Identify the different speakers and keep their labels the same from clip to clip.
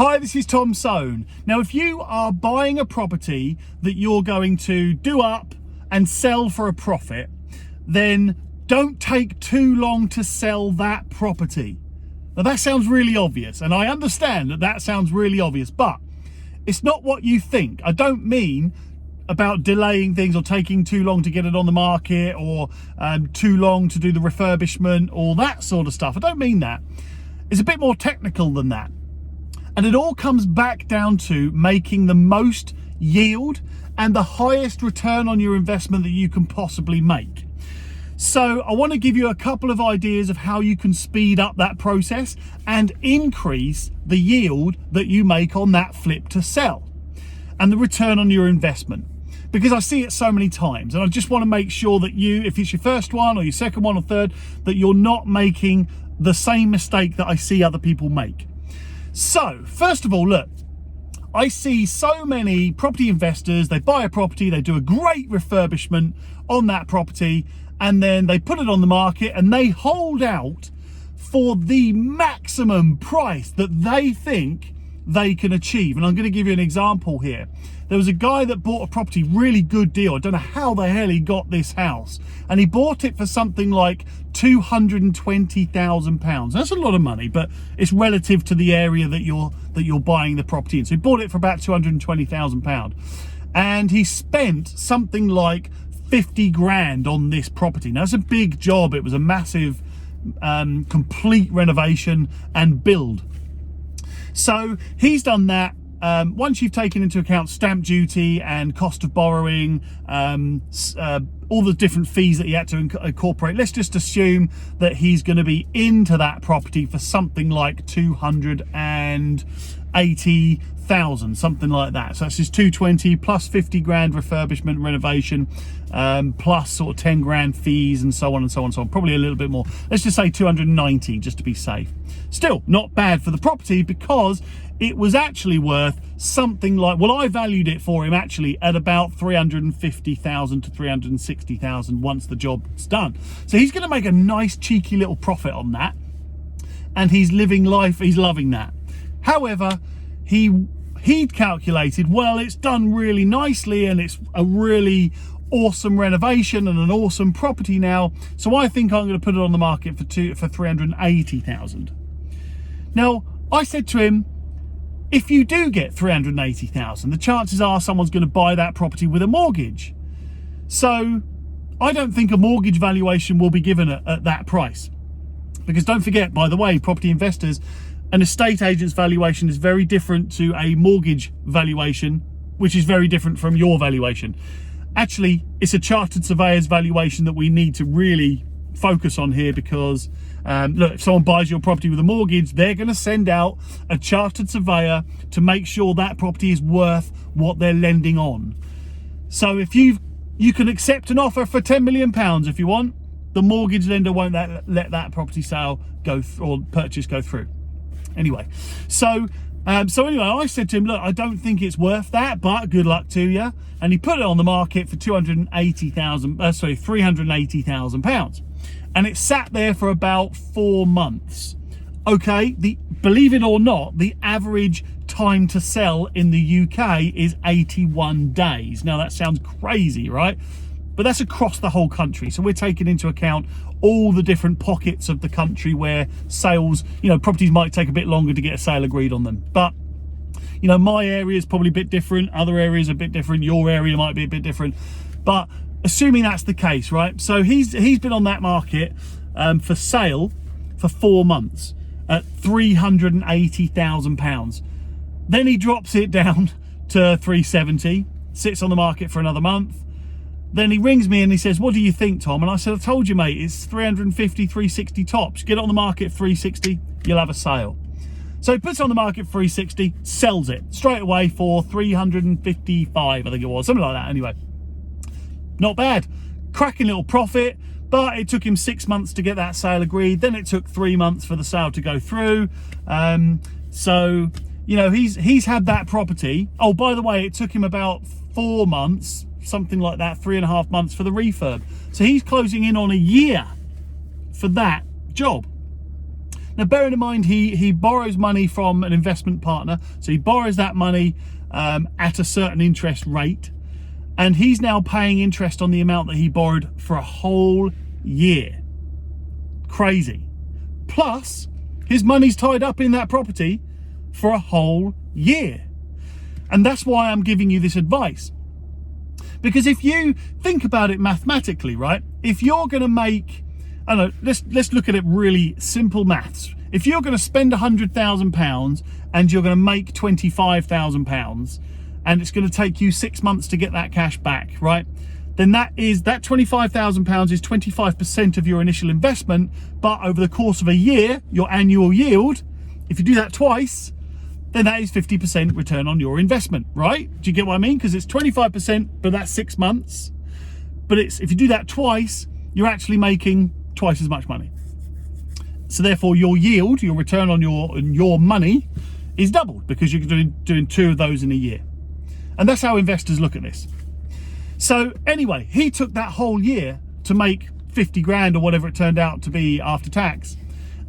Speaker 1: Hi, this is Tom Soane. Now, if you are buying a property that you're going to do up and sell for a profit, then don't take too long to sell that property. Now, that sounds really obvious, and I understand that sounds really obvious, but it's not what you think. I don't mean about delaying things or taking too long to get it on the market or too long to do the refurbishment, all that sort of stuff. I don't mean that. It's a bit more technical than that. And it all comes back down to making the most yield and the highest return on your investment that you can possibly make. So I want to give you a couple of ideas of how you can speed up that process and increase the yield that you make on that flip to sell and the return on your investment. Because I see it so many times, and I just want to make sure that you, if it's your first one or your second one or third, that you're not making the same mistake that I see other people make. So, first of all, look, I see so many property investors, they buy a property, they do a great refurbishment on that property, and then they put it on the market and they hold out for the maximum price that they think they can achieve. And I'm going to give you an example here. There was a guy that bought a property, really good deal. I don't know how the hell he got this house. And he bought it for something like £220,000. That's a lot of money, but it's relative to the area that you're buying the property in. So he bought it for about £220,000. And he spent something like 50 grand on this property. Now, it's a big job. It was a massive complete renovation and build. So he's done that. Once you've taken into account stamp duty and cost of borrowing, all the different fees that he had to incorporate, let's just assume that he's going to be into that property for something like 280,000, something like that. So that's just 220 plus 50 grand refurbishment, renovation, plus sort of 10 grand fees and so on and so on and so on. Probably a little bit more. Let's just say 290 just to be safe. Still not bad for the property because it was actually worth something like, well, I valued it for him actually at about 350,000 to 360,000 once the job's done. So he's going to make a nice cheeky little profit on that, and he's living life, he's loving that. However, he'd calculated, well, it's done really nicely and it's a really awesome renovation and an awesome property now, so I think I'm going to put it on the market for 380,000. Now, I said to him, if you do get 380,000, the chances are someone's going to buy that property with a mortgage. So I don't think a mortgage valuation will be given at that price. Because don't forget, by the way, property investors, an estate agent's valuation is very different to a mortgage valuation, which is very different from your valuation. Actually, it's a chartered surveyor's valuation that we need to really focus on here, because look, if someone buys your property with a mortgage, they're going to send out a chartered surveyor to make sure that property is worth what they're lending on. So if you can accept an offer for £10 million if you want, the mortgage lender won't let that property sale go or purchase go through. Anyway, so anyway, I said to him, look, I don't think it's worth that, but good luck to you. And he put it on the market for £380,000. And it sat there for about 4 months. Okay, believe it or not, the average time to sell in the UK is 81 days. Now that sounds crazy, right? But that's across the whole country. So we're taking into account all the different pockets of the country where sales, properties might take a bit longer to get a sale agreed on them. But, my area is probably a bit different. Other areas are a bit different. Your area might be a bit different. But assuming that's the case, right? So he's been on that market for sale for 4 months at £380,000. Then he drops it down to 370, sits on the market for another month. Then he rings me and he says, what do you think, Tom? And I said, I told you, mate, it's 350, 360 tops. Get it on the market 360, you'll have a sale. So he puts it on the market 360, sells it straight away for 355, I think it was, something like that anyway. Not bad, cracking little profit, but it took him 6 months to get that sale agreed. Then it took 3 months for the sale to go through. So, he's had that property. Oh, by the way, it took him about 4 months, something like that, 3.5 months for the refurb. So he's closing in on a year for that job. Now, bearing in mind, he borrows money from an investment partner. So he borrows that money at a certain interest rate. And he's now paying interest on the amount that he borrowed for a whole year. Crazy. Plus, his money's tied up in that property for a whole year. And that's why I'm giving you this advice. Because if you think about it mathematically, right? If you're going to make, I don't know, let's look at it really simple maths. If you're going to spend £100,000 and you're going to make £25,000, and it's going to take you 6 months to get that cash back, right? Then that £25,000 is 25% of your initial investment, but over the course of a year, your annual yield, if you do that twice, then that is 50% return on your investment, right? Do you get what I mean? Because it's 25%, but that's 6 months. But if you do that twice, you're actually making twice as much money. So therefore, your yield, your return on your money, is doubled because you're doing 2 of those in a year. And that's how investors look at this. So anyway, he took that whole year to make 50 grand or whatever it turned out to be after tax.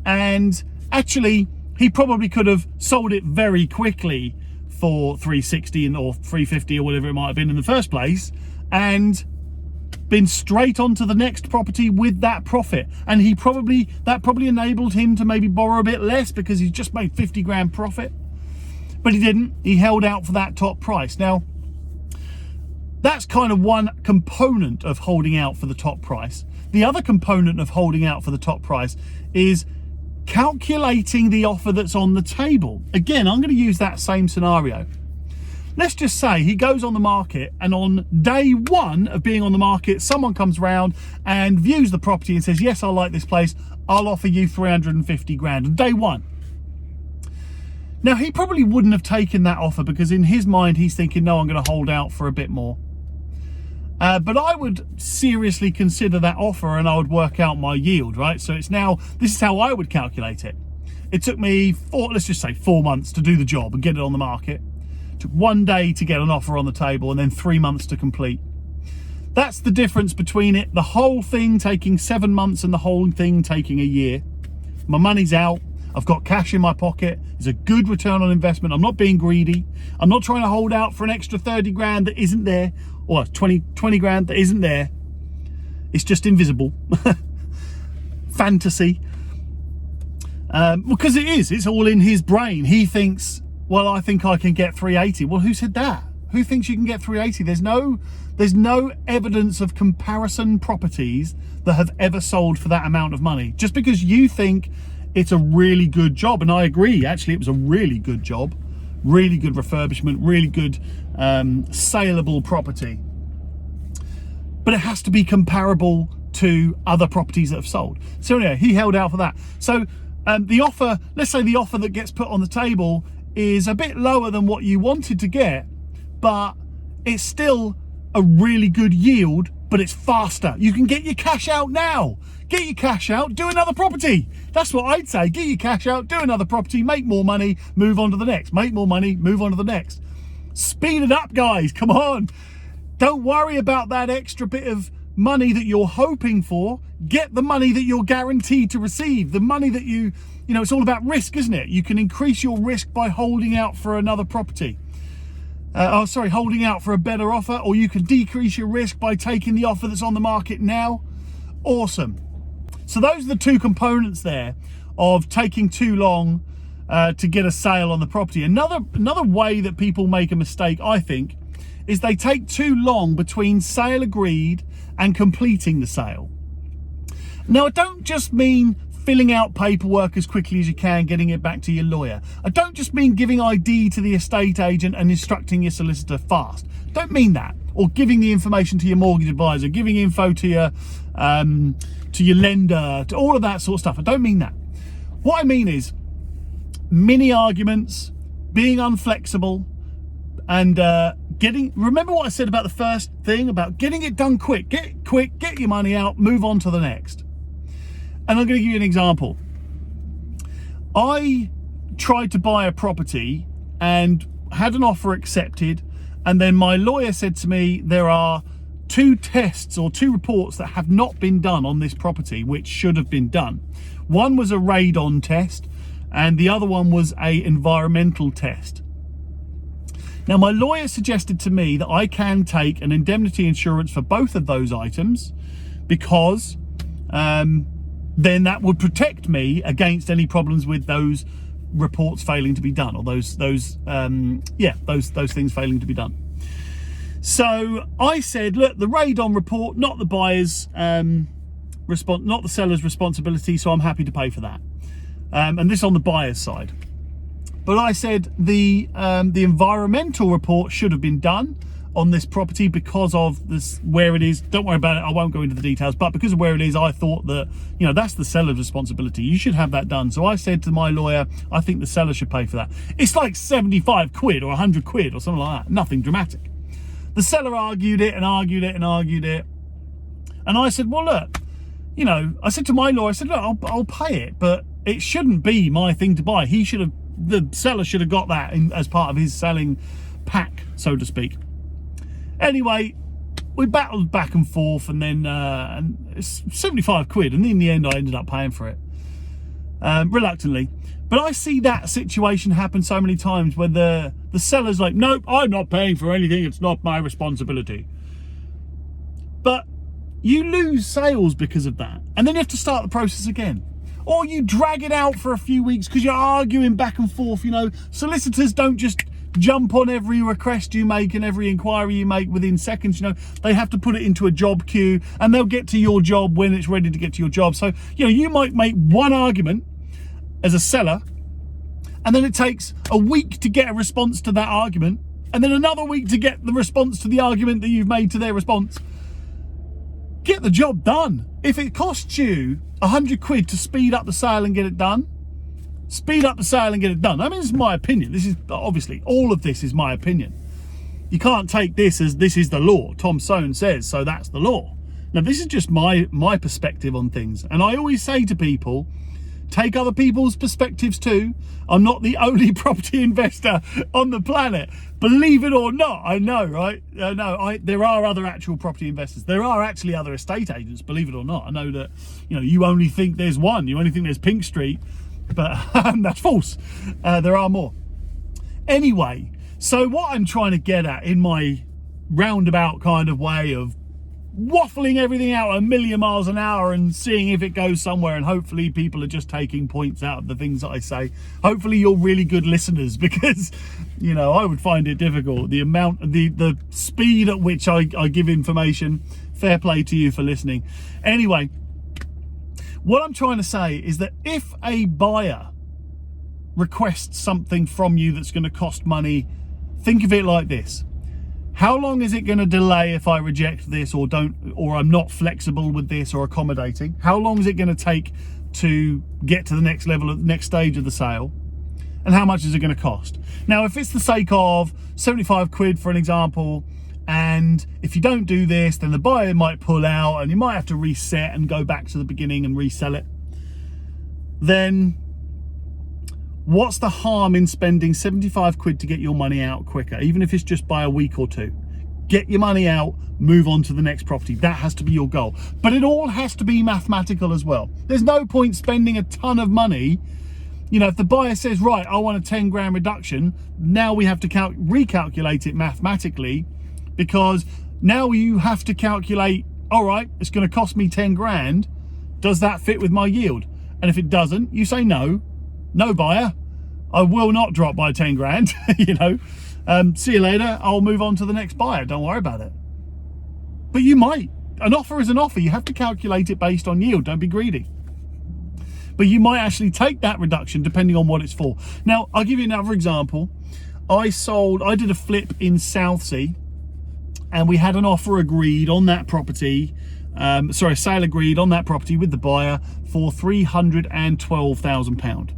Speaker 1: And actually, he probably could have sold it very quickly for 360 or 350 or whatever it might have been in the first place, and been straight onto the next property with that profit. And that probably enabled him to maybe borrow a bit less because he's just made 50 grand profit. But he didn't. He held out for that top price. Now, that's kind of one component of holding out for the top price. The other component of holding out for the top price is calculating the offer that's on the table. Again, I'm going to use that same scenario. Let's just say he goes on the market, and on day 1 of being on the market, someone comes round and views the property and says, yes, I like this place. I'll offer you 350 grand on day 1. Now, he probably wouldn't have taken that offer because in his mind, he's thinking, no, I'm going to hold out for a bit more. But I would seriously consider that offer, and I would work out my yield, right? So this is how I would calculate it. It took me let's just say 4 months to do the job and get it on the market. It took 1 day to get an offer on the table and then 3 months to complete. That's the difference between the whole thing taking 7 months and the whole thing taking a year. My money's out. I've got cash in my pocket. It's a good return on investment. I'm not being greedy. I'm not trying to hold out for an extra 30 grand that isn't there, or 20 grand that isn't there. It's just invisible. Fantasy. Because it is. It's all in his brain. He thinks, well, I think I can get 380. Well, who said that? Who thinks you can get 380? There's no evidence of comparison properties that have ever sold for that amount of money. Just because you think it's a really good job, and I agree, actually, it was a really good job, really good refurbishment, really good saleable property. But it has to be comparable to other properties that have sold. So anyway, he held out for that. So the offer, let's say the offer that gets put on the table is a bit lower than what you wanted to get, but it's still a really good yield, but it's faster. You can get your cash out now. Get your cash out, do another property. That's what I'd say. Get your cash out, do another property, make more money, move on to the next. Make more money, move on to the next. Speed it up, guys. Come on. Don't worry about that extra bit of money that you're hoping for. Get the money that you're guaranteed to receive. The money that you know, it's all about risk, isn't it? You can increase your risk by holding out for another property. Holding out for a better offer, or you can decrease your risk by taking the offer that's on the market now. Awesome. So those are the two components there of taking too long to get a sale on the property. Another way that people make a mistake, I think, is they take too long between sale agreed and completing the sale. Now, I don't just mean filling out paperwork as quickly as you can, getting it back to your lawyer. I don't just mean giving ID to the estate agent and instructing your solicitor fast. Don't mean that. Or giving the information to your mortgage advisor, giving info to your lender, to all of that sort of stuff. I don't mean that. What I mean is mini arguments, being unflexible, and remember what I said about the first thing, about getting it done quick. Get it quick, get your money out, move on to the next. And I'm going to give you an example. I tried to buy a property and had an offer accepted, and then my lawyer said to me, there are 2 tests or 2 reports that have not been done on this property, which should have been done. One was a radon test, and the other one was a environmental test. Now, my lawyer suggested to me that I can take an indemnity insurance for both of those items, because then that would protect me against any problems with those reports failing to be done, or those things failing to be done. So I said, look, the radon report, not the buyer's not the seller's responsibility, so I'm happy to pay for that. And this on the buyer's side. But I said the environmental report should have been done on this property because of this, where it is. Don't worry about it, I won't go into the details, but because of where it is, I thought that, you know, that's the seller's responsibility. You should have that done. So I said to my lawyer, I think the seller should pay for that. It's like 75 quid or 100 quid or something like that. Nothing dramatic. The seller argued it and argued it and argued it. And I said, well, look, you know, I said to my lawyer, I said, look, I'll pay it, but it shouldn't be my thing to buy. The seller should have got that as part of his selling pack, so to speak. Anyway, we battled back and forth, and then and it's 75 quid, and in the end I ended up paying for it, reluctantly. But I see that situation happen so many times where the seller's like, nope, I'm not paying for anything, it's not my responsibility. But you lose sales because of that, and then you have to start the process again. Or you drag it out for a few weeks because you're arguing back and forth. You know, solicitors don't just jump on every request you make and every inquiry you make within seconds. You know, they have to put it into a job queue, and they'll get to your job when it's ready to get to your job. So, you know, you might make one argument as a seller, and then it takes a week to get a response to that argument, and then another week to get the response to the argument that you've made to their response. Get the job done. If it costs you 100 quid to speed up the sale and get it done, speed up the sale and get it done. I mean, this is my opinion. This is obviously, all of this is my opinion. You can't take this as this is the law. Tom Soane says, so that's the law. Now, this is just my perspective on things. And I always say to people, take other people's perspectives too. I'm not the only property investor on the planet. Believe it or not, I know, right? I know. There are other actual property investors. There are actually other estate agents, believe it or not. I know that, you know, you only think there's one. You only think there's Pink Street, but that's false. There are more. Anyway, so what I'm trying to get at in my roundabout kind of way of waffling everything out a million miles an hour and seeing if it goes somewhere, and hopefully people are just taking points out of the things that I say. Hopefully you're really good listeners, because, you know, I would find it difficult. The amount, the speed at which I give information. Fair play to you for listening. Anyway, what I'm trying to say is that if a buyer requests something from you that's going to cost money, think of it like this. How long is it going to delay if I reject this or don't, or I'm not flexible with this or accommodating? How long is it going to take to get to the next level, of the next stage of the sale? And how much is it going to cost? Now, if it's the sake of 75 quid, for an example, and if you don't do this, then the buyer might pull out and you might have to reset and go back to the beginning and resell it, then what's the harm in spending 75 quid to get your money out quicker, even if it's just by a week or two? Get your money out, move on to the next property. That has to be your goal. But it all has to be mathematical as well. There's no point spending a ton of money. You know, if the buyer says, right, I want a 10 grand reduction, now we have to recalculate it mathematically, because now you have to calculate, all right, it's going to cost me 10 grand. Does that fit with my yield? And if it doesn't, you say no. No, buyer, I will not drop by 10 grand, you know. See you later, I'll move on to the next buyer, don't worry about it. But you might. An offer is an offer. You have to calculate it based on yield, don't be greedy. But you might actually take that reduction depending on what it's for. Now, I'll give you another example. I did a flip in Southsea, and we had an offer agreed on that property, a sale agreed on that property with the buyer for £312,000.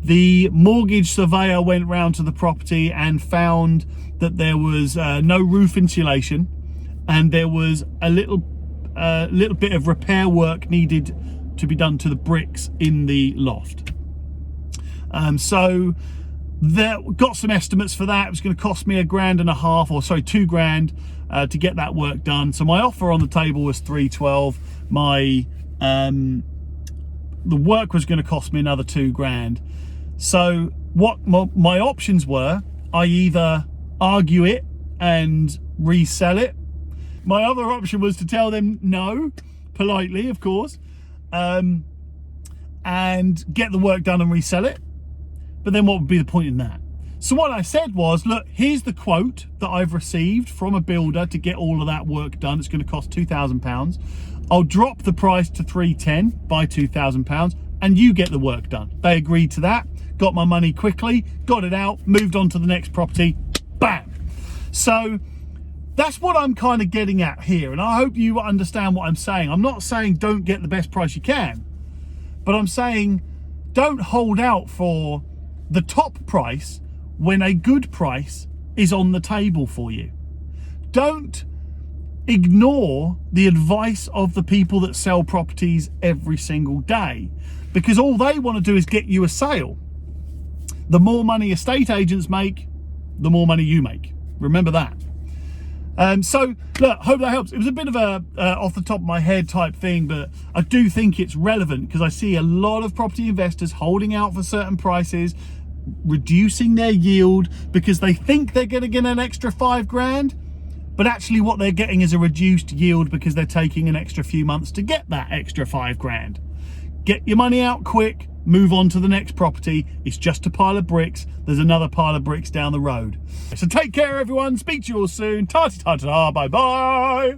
Speaker 1: The mortgage surveyor went round to the property and found that there was no roof insulation, and there was a little bit of repair work needed to be done to the bricks in the loft. So there got some estimates for that. It was going to cost me £2 grand to get that work done. So my offer on the table was 312. My the work was going to cost me another 2 grand. So what my options were, I either argue it and resell it. My other option was to tell them no, politely, of course, and get the work done and resell it. But then what would be the point in that? So what I said was, look, here's the quote that I've received from a builder to get all of that work done. It's going to cost £2,000. I'll drop the price to 310 by £2,000 and you get the work done. They agreed to that, got my money quickly, got it out, moved on to the next property, bam. So that's what I'm kind of getting at here. And I hope you understand what I'm saying. I'm not saying don't get the best price you can, but I'm saying don't hold out for the top price when a good price is on the table for you. Don't ignore the advice of the people that sell properties every single day, because all they want to do is get you a sale. The more money estate agents make, the more money you make. Remember that. So look, hope that helps. It was a bit of a off the top of my head type thing, but I do think it's relevant because I see a lot of property investors holding out for certain prices, reducing their yield because they think they're going to get an extra 5 grand, but actually what they're getting is a reduced yield because they're taking an extra few months to get that extra 5 grand. Get your money out quick, move on to the next property. It's just a pile of bricks. There's another pile of bricks down the road. So take care, everyone. Speak to you all soon. Ta-ta-ta-ta. Bye-bye.